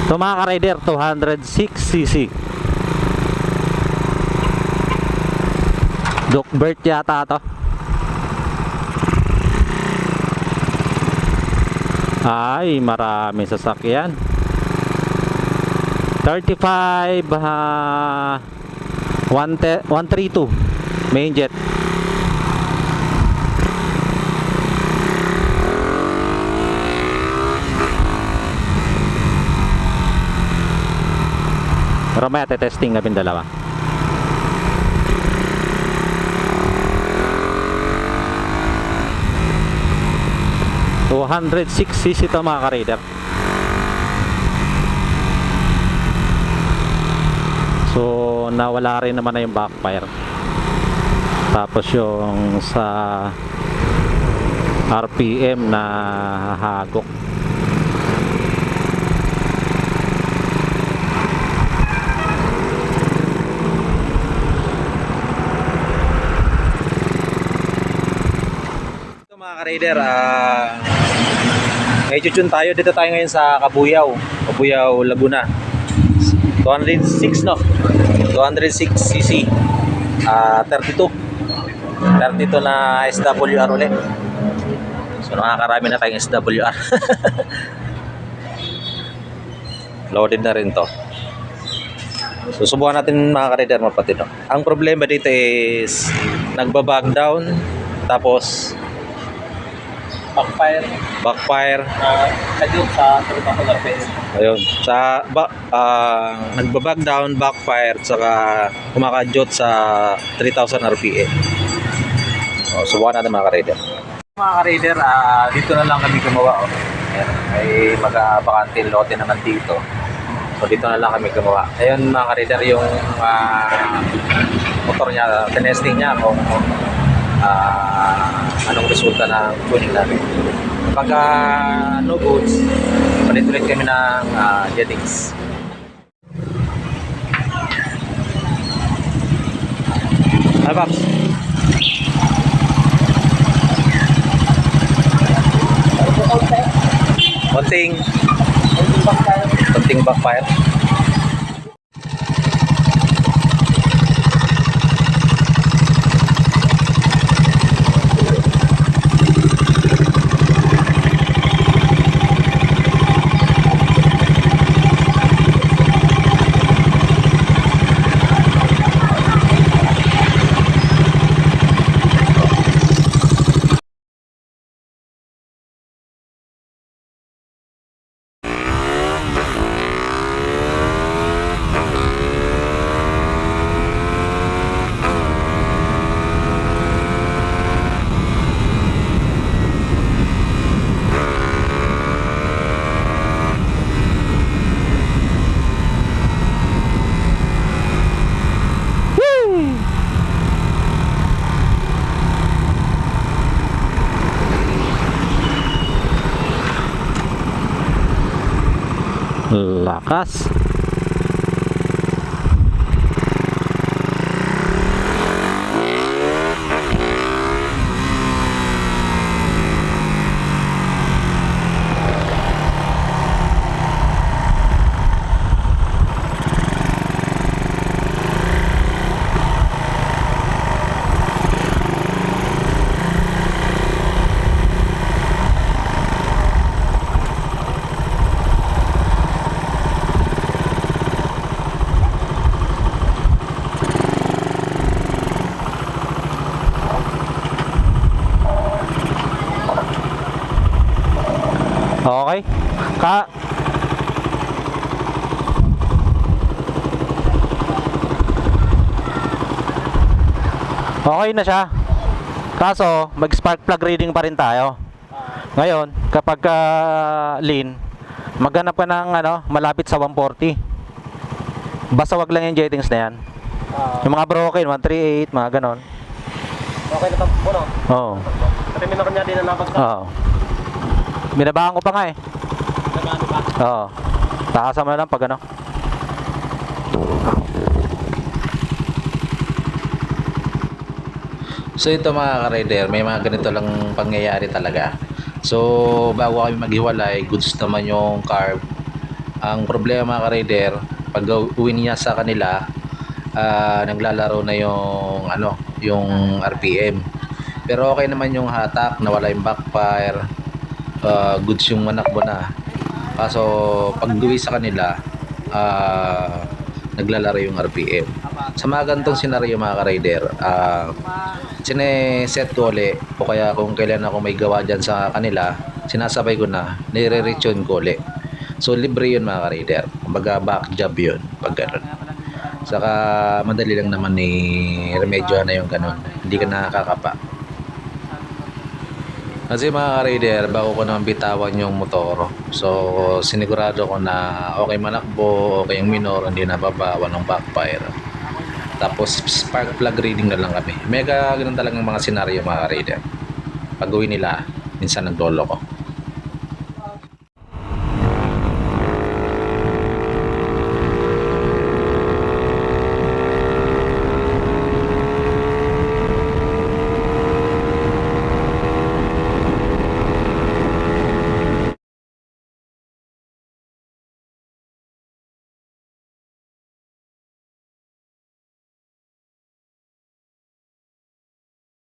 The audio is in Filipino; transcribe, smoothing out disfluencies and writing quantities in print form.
Ito mga ka-rider, 206cc. Duckbird yata to. Ay, marami sasakyan. 35 132 main jet. Pero may testing kami dalawa. $206cc ito mga ka-rider. So nawala rin naman na yung backfire. Tapos yung sa RPM na hagok. Mga ka-rider, may chuchun tayo. Dito tayo ngayon sa Cabuyao, Laguna. 206 no? 206cc, 32 na SWR ulit. So nakakarami na tayong SWR. Loaded na rin to. So subukan natin mga ka-rider, mapatid no? Ang problema dito is nagbabag down, tapos backfire Kadyon sa 3,000 RPM. ayun sa nagbabag down, backfire, saka kumakadyot sa 3,000 RPM. Subukan natin mga ka-rider. Dito na lang kami gumawa. Ayan, may mag-bakante lote naman dito. So dito na lang kami gumawa. Ayun mga ka-rider, yung motor niya, tinesting niya kung anong resulta ng tuning namin. Pagka no goods, palit-ulit kami ng jettings. Ano Paps? Konting backfire. Lakas. Okay. Okay na siya. Kaso, mag-spark plug reading pa rin tayo. Ngayon, kapag lean, maghanap ka ng malapit sa 140. Basta wag lang yung jettings na yan. Yung mga broken, 138, mga ganon. Okay na po no? Oo. Kasi may nakanya din na napagka. Oo. Binabahan ko pa nga eh. Nagano ba? Oo. Takasan mo lang pag ano. So ito mga ka-rider, may mga ganito lang pangyayari talaga. So bago kami maghiwalay, goods naman yung carb. Ang problema mga ka-raider, pag uwi niya sa kanila, naglalaro na yung yung RPM. Pero okay naman yung hatak, nawala yung backfire, goods yung manakbo na. Kaso pag uwi sa kanila, naglalaro yung RPM. Sa mga ganitong senaryo mga ka-raider, sineset ko ulit, o kaya kung kailan ako may gawa dyan sa kanila, sinasabay ko na, nire-retune ko ulit. So libre yun mga ka-raider, kumbaga back job yun pag ganun. Saka madali lang naman ni remedyo na yung ganun, hindi ka nakakapa. Kasi mga ka-raider, bago ko naman bitawan yung motor, so sinigurado ko na okay manakbo, okay yung minor, hindi nababawa ng backfire. Tapos spark plug reading na lang kami. Mega ganun talagang mga senaryo mga ka-raider. Pag uwi nila, minsan naglolo ko.